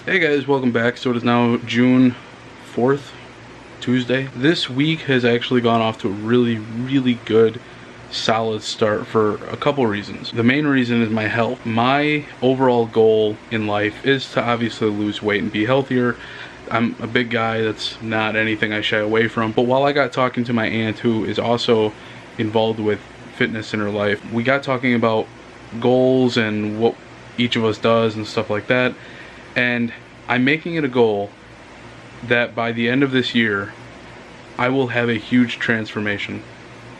Hey guys, welcome back. So it is now June 4th, Tuesday. This week has actually gone off to a really good, solid start for a couple reasons. The main reason is my health. My overall goal in life is to obviously lose weight and be healthier. I'm a big guy, that's not anything I shy away from. But while I got talking to my aunt, who is also involved with fitness in her life, we got talking about goals and what each of us does and stuff like that. And I'm making it a goal that by the end of this year, I will have a huge transformation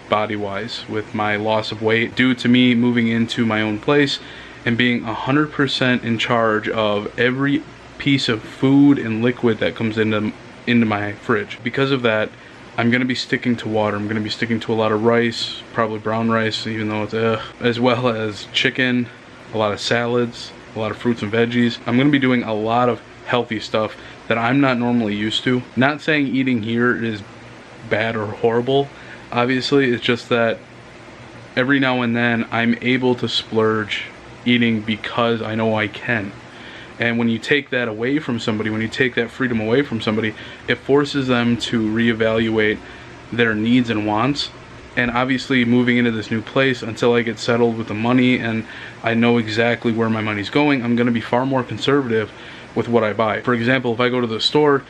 body-wise with my loss of weight due to me moving into my own place and being 100% in charge of every piece of food and liquid that comes into my fridge. Because of that, I'm going to be sticking to water. I'm going to be sticking to a lot of rice, probably brown rice, even though it's as well as chicken, a lot of salads, a lot of fruits and veggies. I'm going to be doing a lot of healthy stuff that I'm not normally used to. Not saying eating here is bad or horrible, obviously. It's just that every now and then I'm able to splurge eating because I know I can. And when you take that away from somebody, when you take that freedom away from somebody, it forces them to reevaluate their needs and wants. And obviously moving into this new place, until I get settled with the money and I know exactly where my money's going, I'm going to be far more conservative with what I buy. For example, if I go to the store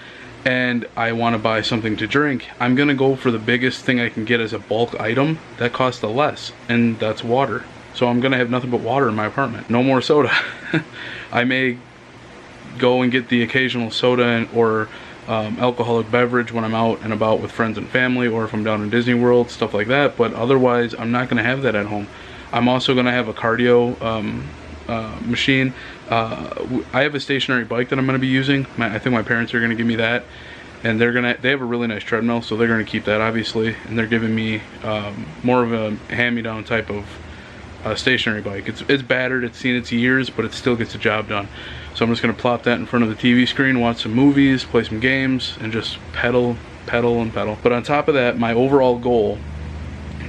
and I want to buy something to drink, I'm going to go for the biggest thing I can get as a bulk item that costs the less, and that's water. So I'm going to have nothing but water in my apartment. No more soda. I may go and get the occasional soda or alcoholic beverage when I'm out and about with friends and family, or if I'm down in Disney World, stuff like that, but otherwise I'm not going to have that at home. I'm also going to have a cardio machine. I have a stationary bike that I'm going to be using. I think my parents are going to give me that, and they have a really nice treadmill, so they're going to keep that obviously, and they're giving me more of a hand-me-down type of stationary bike. It's battered, it's seen its years, but it still gets the job done. So I'm just going to plop that in front of the TV screen, watch some movies, play some games, and just pedal and pedal. But on top of that, my overall goal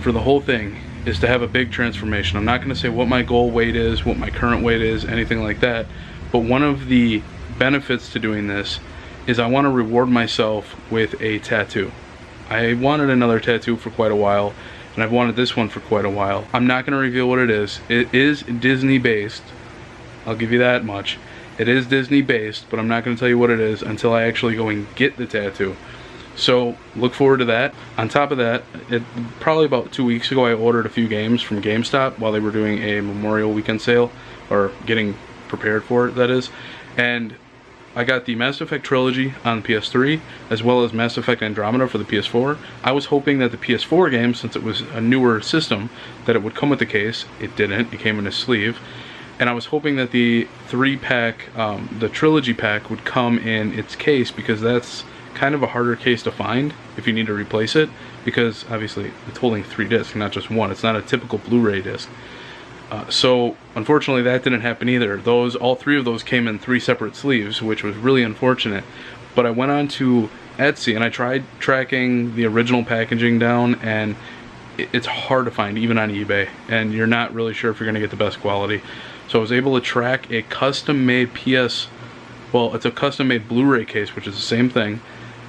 for the whole thing is to have a big transformation. I'm not going to say what my goal weight is, what my current weight is, anything like that. But one of the benefits to doing this is I want to reward myself with a tattoo. I wanted another tattoo for quite a while, and I've wanted this one for quite a while. I'm not going to reveal what it is. It is Disney based. I'll give you that much. It is Disney based, but I'm not going to tell you what it is until I actually go and get the tattoo. So look forward to that. On top of that, probably about 2 weeks ago, I ordered a few games from GameStop while they were doing a Memorial Weekend sale, or getting prepared for it, that is. And I got the Mass Effect Trilogy on PS3, as well as Mass Effect Andromeda for the PS4. I was hoping that the PS4 game, since it was a newer system, that it would come with the case. It didn't. It came in a sleeve. And I was hoping that the 3-pack, the Trilogy pack, would come in its case, because that's kind of a harder case to find if you need to replace it, because obviously it's holding 3 discs, not just one. It's not a typical Blu-ray disc. So unfortunately that didn't happen either. All 3 of those came in 3 separate sleeves, which was really unfortunate. But I went on to Etsy and I tried tracking the original packaging down, and it's hard to find even on eBay, and you're not really sure if you're going to get the best quality. So I was able to track a custom-made it's a custom-made Blu-ray case, which is the same thing,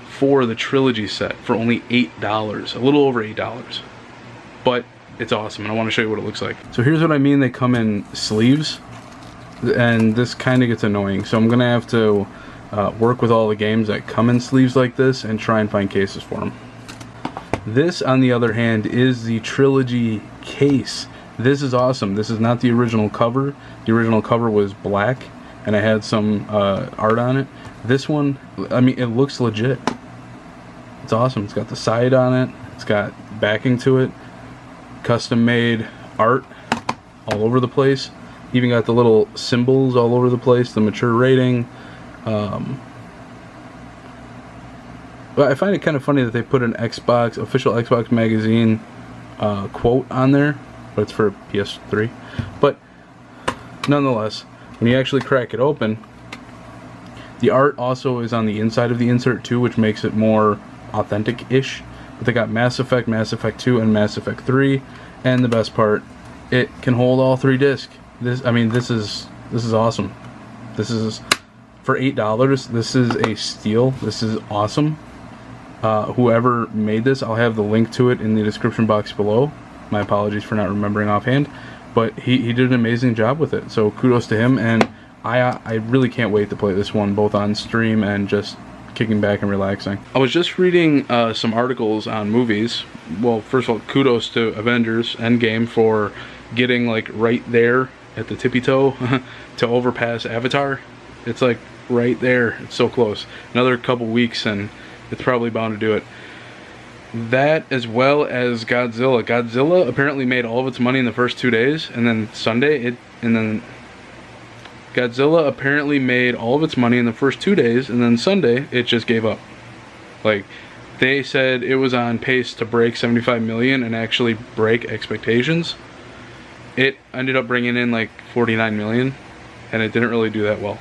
for the Trilogy set for only $8, a little over $8. But it's awesome, and I want to show you what it looks like. So here's what I mean. They come in sleeves, and this kind of gets annoying. So I'm going to have to work with all the games that come in sleeves like this and try and find cases for them. This, on the other hand, is the Trilogy case. This is awesome. This is not the original cover. The original cover was black, and I had some art on it. This one, I mean, it looks legit. It's awesome. It's got the side on it. It's got backing to it. Custom made art all over the place. Even got the little symbols all over the place. The mature rating. But I find it kind of funny that they put an official Xbox magazine quote on there, but it's for PS3. But nonetheless, when you actually crack it open, the art also is on the inside of the insert too, which makes it more authentic-ish. But they got Mass Effect, Mass Effect 2, and Mass Effect 3, and the best part, it can hold all 3 discs. This is awesome. This is for $8, this is a steal. This is awesome. Whoever made this, I'll have the link to it in the description box below. My apologies for not remembering offhand, but he did an amazing job with it, so kudos to him. And I really can't wait to play this one, both on stream and just kicking back and relaxing. I was just reading some articles on movies. Well, first of all, kudos to Avengers Endgame for getting like right there at the tippy toe to overpass Avatar. It's like right there. It's so close. Another couple weeks and it's probably bound to do it. That, as well as Godzilla. Godzilla apparently made all of its money in the first 2 days, and then Sunday Godzilla apparently made all of its money in the first 2 days, and then Sunday it just gave up. Like, they said it was on pace to break 75 million and actually break expectations. It ended up bringing in like 49 million, and it didn't really do that well.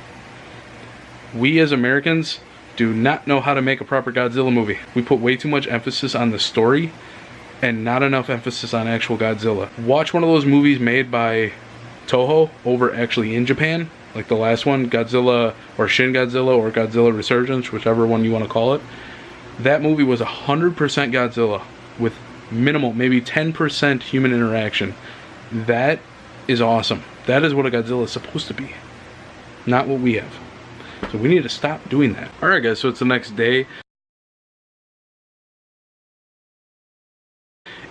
We as Americans do not know how to make a proper Godzilla movie. We put way too much emphasis on the story and not enough emphasis on actual Godzilla. Watch one of those movies made by Toho over actually in Japan, like the last one, Godzilla or Shin Godzilla or Godzilla Resurgence, whichever one you want to call it. That movie was 100% Godzilla with minimal, maybe 10% human interaction. That is awesome. That is what a Godzilla is supposed to be, not what we have. So we need to stop doing that. Alright guys, so it's the next day.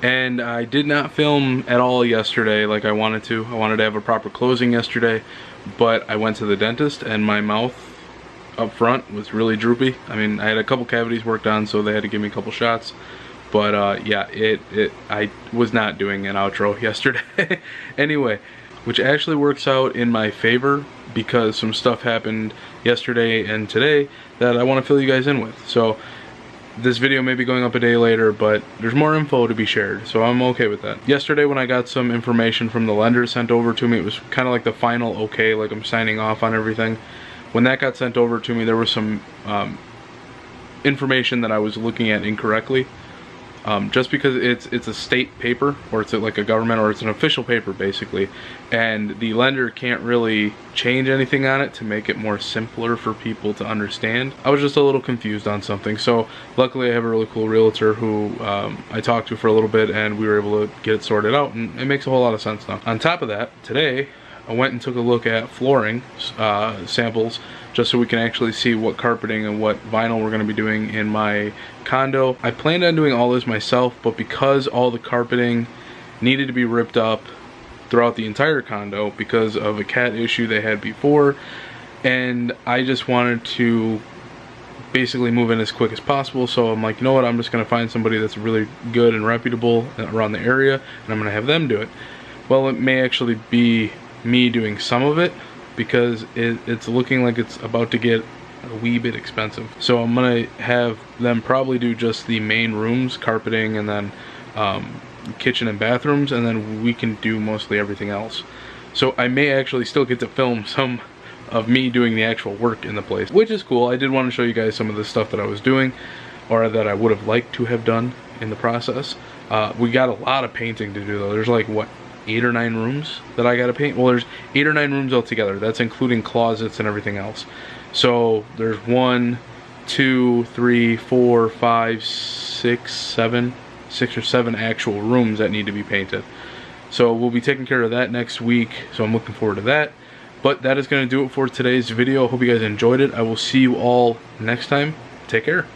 And I did not film at all yesterday like I wanted to. I wanted to have a proper closing yesterday, but I went to the dentist and my mouth up front was really droopy. I mean, I had a couple cavities worked on, so they had to give me a couple shots. But yeah, I was not doing an outro yesterday. Anyway, which actually works out in my favor because some stuff happened yesterday and today that I want to fill you guys in with. So this video may be going up a day later, but there's more info to be shared, so I'm okay with that. Yesterday when I got some information from the lender sent over to me, it was kind of like the final okay, like I'm signing off on everything. When that got sent over to me, there was some information that I was looking at incorrectly. Just because it's a state paper, or it's like a government, or it's an official paper basically, and the lender can't really change anything on it to make it more simpler for people to understand. I was just a little confused on something, so luckily I have a really cool realtor who I talked to for a little bit, and we were able to get it sorted out, and it makes a whole lot of sense now. On top of that, today I went and took a look at flooring samples, just so we can actually see what carpeting and what vinyl we're going to be doing in my condo. I planned on doing all this myself, but because all the carpeting needed to be ripped up throughout the entire condo because of a cat issue they had before, and I just wanted to basically move in as quick as possible, so I'm like, you know what, I'm just going to find somebody that's really good and reputable around the area, and I'm going to have them do it. Well, it may actually be me doing some of it, because it's looking like it's about to get a wee bit expensive. So I'm gonna have them probably do just the main rooms, carpeting, and then kitchen and bathrooms, and then we can do mostly everything else. So I may actually still get to film some of me doing the actual work in the place, which is cool. I did want to show you guys some of the stuff that I was doing, or that I would have liked to have done in the process. We got a lot of painting to do though. There's like, what, 8 or 9 rooms that I gotta paint? Well, there's 8 or 9 rooms altogether. That's including closets and everything else. So there's 1, 2, 3, 4, 5, 6, 7, 6 or 7 actual rooms that need to be painted. So we'll be taking care of that next week, so I'm looking forward to that. But that is going to do it for today's video. I hope you guys enjoyed it. I will see you all next time. Take care.